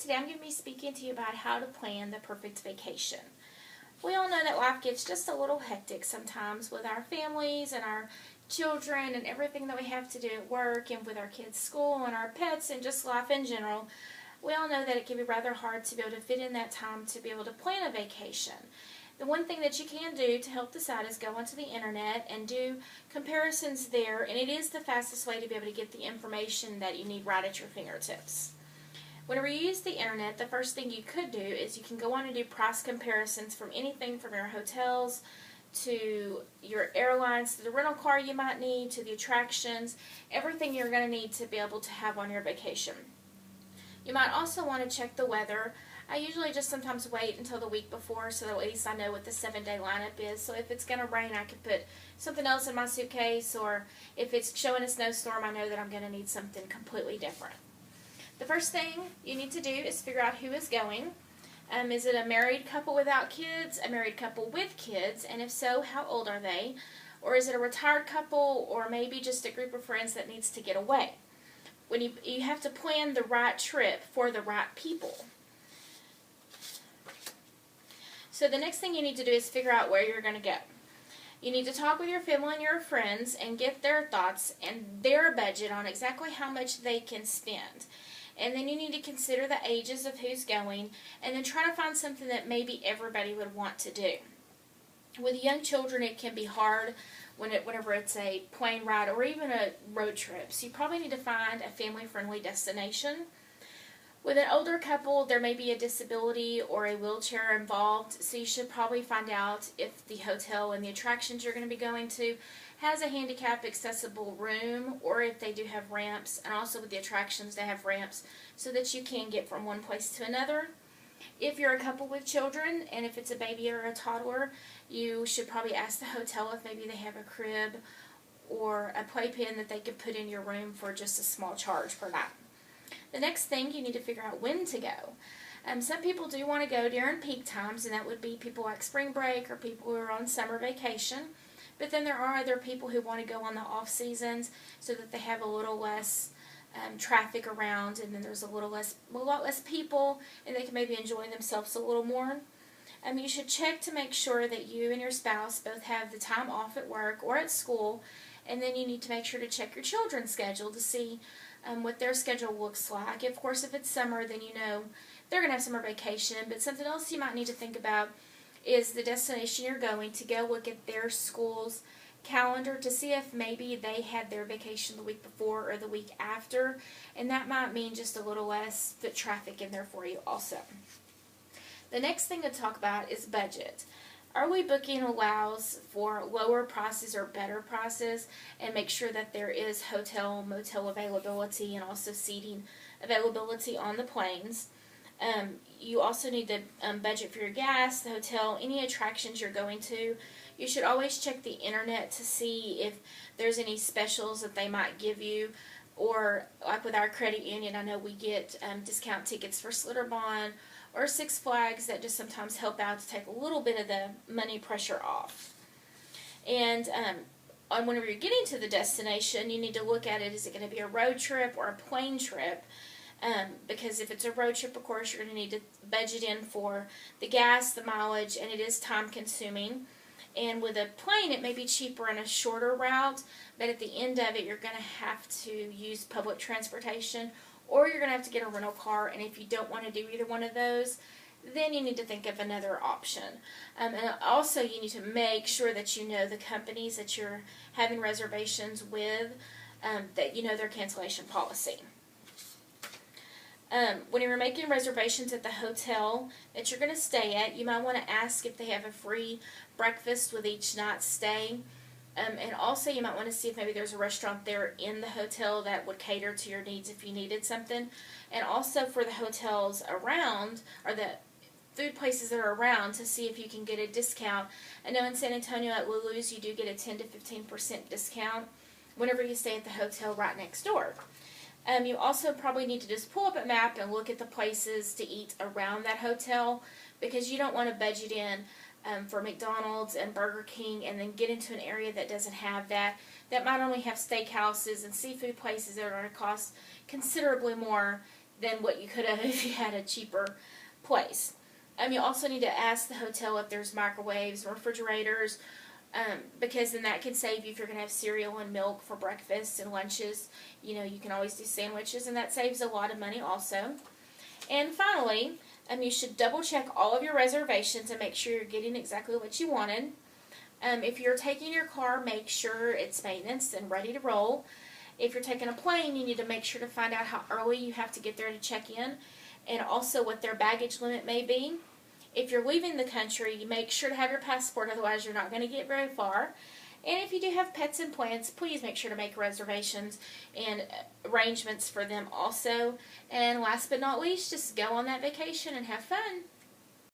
Today I'm going to be speaking to you about how to plan the perfect vacation. We all know that life gets just a little hectic sometimes with our families and our children and everything that we have to do at work and with our kids' school and our pets and just life in general. We all know that it can be rather hard to be able to fit in that time to be able to plan a vacation. The one thing that you can do to help decide is go onto the internet and do comparisons there, and it is the fastest way to be able to get the information that you need right at your fingertips. Whenever you use the internet, the first thing you could do is you can go on and do price comparisons from anything from your hotels to your airlines, to the rental car you might need, to the attractions, everything you're going to need to be able to have on your vacation. You might also want to check the weather. I usually just sometimes wait until the week before so that at least I know what the 7-day lineup is. So if it's going to rain, I could put something else in my suitcase, or if it's showing a snowstorm, I know that I'm going to need something completely different. The first thing you need to do is figure out who is going. Is it a married couple without kids, a married couple with kids, and if so, how old are they? Or is it a retired couple, or maybe just a group of friends that needs to get away? When you have to plan the right trip for the right people. So the next thing you need to do is figure out where you're going to go. You need to talk with your family and your friends and get their thoughts and their budget on exactly how much they can spend. And then you need to consider the ages of who's going, and then try to find something that maybe everybody would want to do. With young children, it can be hard whenever it's a plane ride or even a road trip. So you probably need to find a family-friendly destination. With an older couple, there may be a disability or a wheelchair involved, so you should probably find out if the hotel and the attractions you're going to be going to has a handicap accessible room, or if they do have ramps, and also with the attractions they have ramps so that you can get from one place to another. If you're a couple with children, and if it's a baby or a toddler, you should probably ask the hotel if maybe they have a crib or a playpen that they could put in your room for just a small charge per night. The next thing, you need to figure out when to go. Some people do want to go during peak times, and that would be people like spring break or people who are on summer vacation. But then there are other people who want to go on the off seasons so that they have a little less traffic around, and then there's a lot less people, and they can maybe enjoy themselves a little more. You should check to make sure that you and your spouse both have the time off at work or at school, and then you need to make sure to check your children's schedule to see what their schedule looks like. Of course, if it's summer, then you know they're going to have summer vacation, but something else you might need to think about is the destination you're going to. Go look at their school's calendar to see if maybe they had their vacation the week before or the week after, and that might mean just a little less foot traffic in there for you also. The next thing to talk about is budget. Early booking allows for lower prices or better prices, and make sure that there is hotel, motel availability, and also seating availability on the planes. You also need to budget for your gas, the hotel, any attractions you're going to. You should always check the internet to see if there's any specials that they might give you. Or like with our credit union, I know we get discount tickets for Schlitterbahn or Six Flags that just sometimes help out to take a little bit of the money pressure off. And whenever you're getting to the destination, you need to look at it. Is it going to be a road trip or a plane trip? Because if it's a road trip, of course, you're going to need to budget in for the gas, the mileage, and it is time consuming. And with a plane, it may be cheaper in a shorter route, but at the end of it, you're going to have to use public transportation, or you're going to have to get a rental car. And if you don't want to do either one of those, then you need to think of another option. And also, you need to make sure that you know the companies that you're having reservations with, that you know their cancellation policy. When you're making reservations at the hotel that you're going to stay at, you might want to ask if they have a free breakfast with each night's stay. And also you might want to see if maybe there's a restaurant there in the hotel that would cater to your needs if you needed something. And also for the hotels around, or the food places that are around, to see if you can get a discount. I know in San Antonio at Lulu's you do get a 10 to 15% discount whenever you stay at the hotel right next door. You also probably need to just pull up a map and look at the places to eat around that hotel, because you don't want to budget in for McDonald's and Burger King and then get into an area that doesn't have that. That might only have steakhouses and seafood places that are going to cost considerably more than what you could have if you had a cheaper place. You also need to ask the hotel if there's microwaves or refrigerators, because then that can save you if you're going to have cereal and milk for breakfast and lunches. You know, you can always do sandwiches, and that saves a lot of money also. And finally, you should double check all of your reservations and make sure you're getting exactly what you wanted. If you're taking your car, make sure it's maintenance and ready to roll. If you're taking a plane, you need to make sure to find out how early you have to get there to check in, and also what their baggage limit may be. If you're leaving the country, you make sure to have your passport, otherwise you're not going to get very far. And if you do have pets and plants, please make sure to make reservations and arrangements for them also. And last but not least, just go on that vacation and have fun.